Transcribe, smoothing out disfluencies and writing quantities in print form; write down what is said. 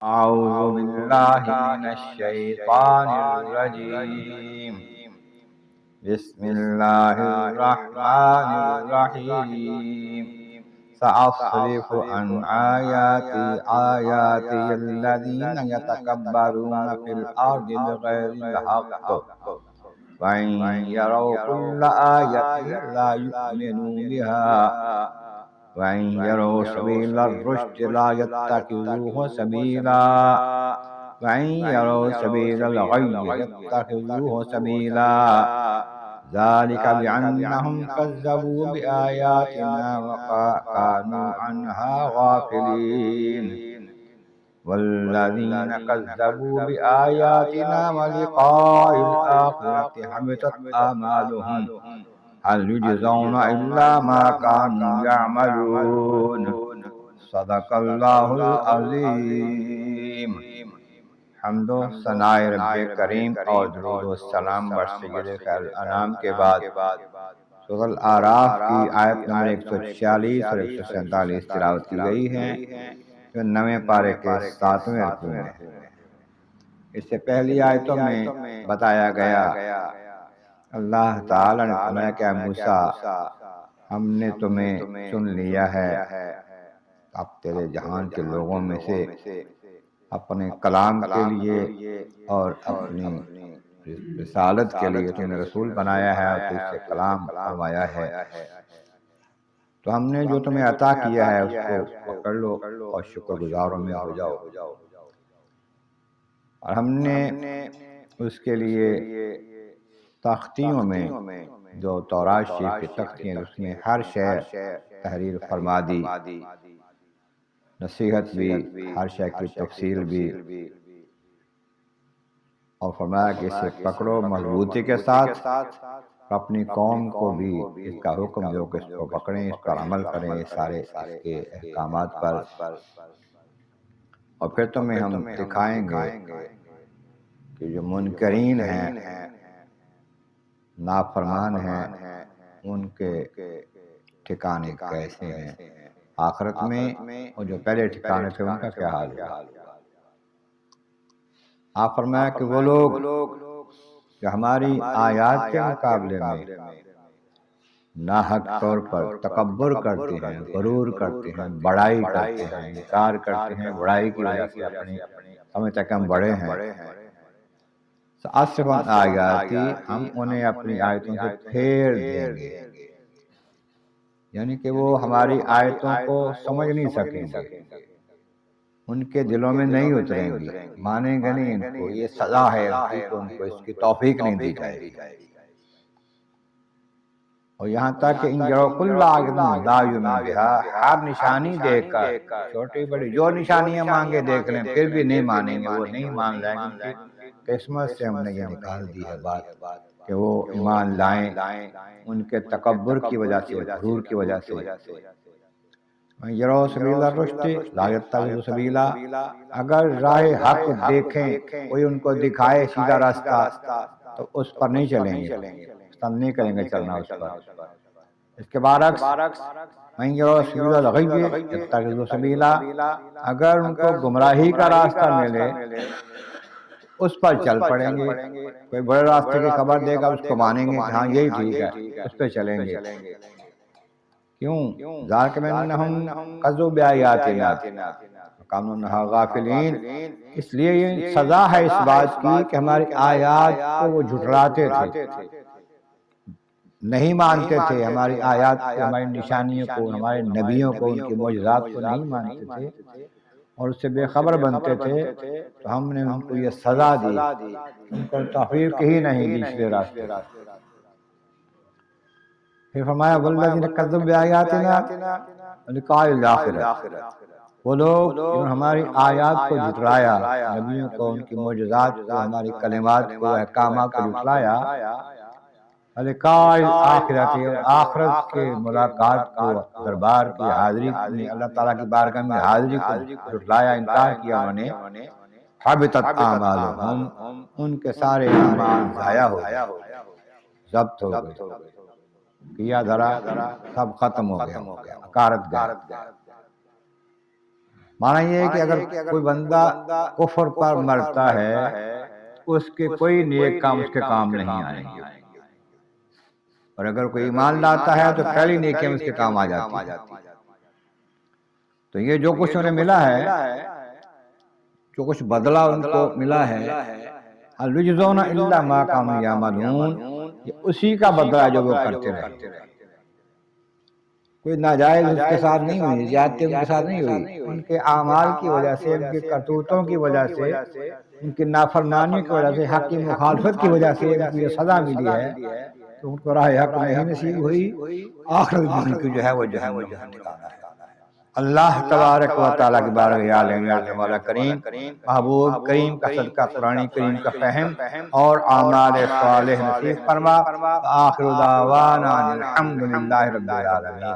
أعوذ بالله من الشيطان الرجيم. بسم الله الرحمن الرحيم. سأصرف عن آياتي الذين يتكبرون في الأرض بغير الحق وإن يروا كل آية لا يؤمنوا بها وإن يروا سبيل الرشد لا يتخذوه سبيلا وإن يروا سبيل الغي يتخذوه سبيلا ذلك بأنهم كذبوا بآياتنا وكانوا عنها غافلين والذين كذبوا بآياتنا ولقاء الآخرة حبطت أعمالهم هل يجزون إلا ما كانوا يعملون صدق اللہ العظیم۔ حمد و ثناء رب کریم اور درود و سلام بر سید خیر الانام کے بعد سورۃ الاعراف کی آیت نمبر 146 اور 147 تلاوت کی گئی ہے، جو 9ویں پارے کے 7ویں رکوع میں ہے۔ اس سے پہلی آیتوں میں بتایا گیا، اللہ تعالی نے فرمایا کہ اے موسیٰ، ہم نے تمہیں چن لیا ہے اب تیرے جہان کے لوگوں میں سے اپنے کلام کے لیے اور اپنی رسالت کے لیے تمہیں رسول بنایا ہے اور تجھ سے کلام فرمایا ہے، تو ہم نے جو تمہیں عطا کیا ہے اس کو پکڑ لو اور شکر گزاروں میں ہو جاؤ۔ اور ہم نے اس کے لیے تختیوں میں جو تورات شریف کی تختی ہیں اس میں ہر شے تحریر فرما دی، نصیحت بھی، ہر شے کی تفصیل بھی، اور فرمایا کہ اسے پکڑو مضبوطی کے ساتھ، اپنی قوم کو بھی اس کا حکم دو کہ اس کو پکڑیں، اس پر عمل کریں، سارے اس کے احکامات پر، اور پھر تمہیں ہم دکھائیں گے کہ جو منکرین ہیں، نافرمان ہیں، ان کے ٹھکانے کیسے ہیں آخرت میں، اور جو پہلے ٹھکانے تھے ان کا کیا حال ہے۔ آپ فرمایا کہ وہ لوگ جو ہماری آیات کے مقابلے میں ناحق طور پر تکبر کرتے ہیں، غرور کرتے ہیں، بڑائی کرتے ہیں، انکار کرتے ہیں، بڑائی کی وجہ سے اپنی سمجھتے کہ ہم بڑے ہیں، سأصرف عن آیاتی، ہم انہیں اپنی آیتوں سے پھیر دیں گے، یعنی کہ وہ ہماری آیتوں کو سمجھ نہیں سکیں گے، ان کے دلوں میں نہیں اتریں گی، مانیں گے نہیں ان کو، یہ سزا ہے ان کو اس کی توفیق نہیں دی جائے گی۔ اور یہاں تک کہ ان جڑوں کل لا یؤمن بہا، ہر نشانی دیکھ کر، چھوٹی بڑی جو نشانیاں مانگے دیکھ لیں پھر بھی نہیں مانیں گے، وہ نہیں مان لائیں گے، ان کی قسمت سے ہم نے یہ نکال دی ہے بات کہ وہ ایمان لائیں، ان کے تکبر کی وجہ سے، غرور کی وجہ سے۔ یرو سبیل الرشد لا یتخذوا سبیلا، اگر راہ حق دیکھیں، کوئی ان کو دکھائے سیدھا راستہ تو اس پر نہیں چلیں گے، پسند نہیں کریں گے چلنا اس پر۔ اس کے برعکس من یرو سبیل الغی یتخذوا سبیلا، اگر ان کو گمراہی کا راستہ ملے اس پر چل پڑیں گے، کوئی بڑے راستے کی خبر دے گا اس کو مانیں گے کہ ہاں یہی ٹھیک ہے، اس پہ چلیں گے۔ کیوں؟ ذالک بانہم کذبوا بآیاتنا وکانوا عنہا غافلین، اس لیے یہ سزا ہے اس بات کی کہ ہماری آیات کو وہ جھٹلاتے تھے، نہیں مانتے تھے ہماری آیات کو، ہماری نشانیوں کو، ہمارے نبیوں کو، ان کی معجزات کو نہیں مانتے تھے اور اس سے بے خبر بنتے تھے، تو ہم نے ان کو یہ سزا دی، ان کو توفیق ہی نہیں دی سیدھے راستے۔ پھر فرمایا والذین کذبوا بآیاتنا ولقاء الآخرہ، وہ لوگ جنہوں نے ہماری آیات کو جھٹلایا، نبیوں کو، ان کی معجزات کو، ہماری کلمات کو، احکامات کو جھٹلایا، لقاء الآخرۃ، آخرت کے ملاقات کو، دربار کی حاضری میں، اللہ تعالیٰ کی بارگاہ میں حاضری کو جھٹلایا، انکار کیا انہوں نے، حبطت اعمالہم، ان کے سارے اعمال ضائع ہو گئے، ضبط ہو گئے، کیا دھرا سب ختم ہو گیا، اکارت گیا۔ معنی یہ ہے کہ اگر کوئی بندہ کفر پر مرتا ہے اس کے کوئی نیک کام اس کے کام نہیں آئیں گے، اور اگر کوئی ایمان لاتا ہے تو پہلی نیکیاں اس کے کام آ جاتی ہیں۔ تو یہ جو کچھ انہیں ملا ہے، جو کچھ بدلہ ان کو ملا ہے، هل یجزون الا ما كانوا یعملون، یہ اسی کا بدلہ ہے جو وہ کرتے رہے۔ کوئی ناجائز اس کے ساتھ نہیں ہوئی، زیادتی ان کے ساتھ نہیں ہوئی، ان کے اعمال کی وجہ سے، ان کے کرتوتوں کی وجہ سے، ان کی نافرمانی کی وجہ سے، حق کی مخالفت کی وجہ سے ان کو یہ سزا ملی ہے، تو ان کو راہ حق نہیں نصیب ہوئی، آخرت بھی ان کی جو ہے وہ جہنم کا ٹھکانہ ہے۔ اللہ تبارک و تعالیٰ کی بارگاہ عالم عظیم مولا کریم، محبوب کریم کا صدقہ قرآن کریم کا فہم اور اعمال صالح نصیب فرما۔ آخر دعوانا الحمدللہ رب العالمین۔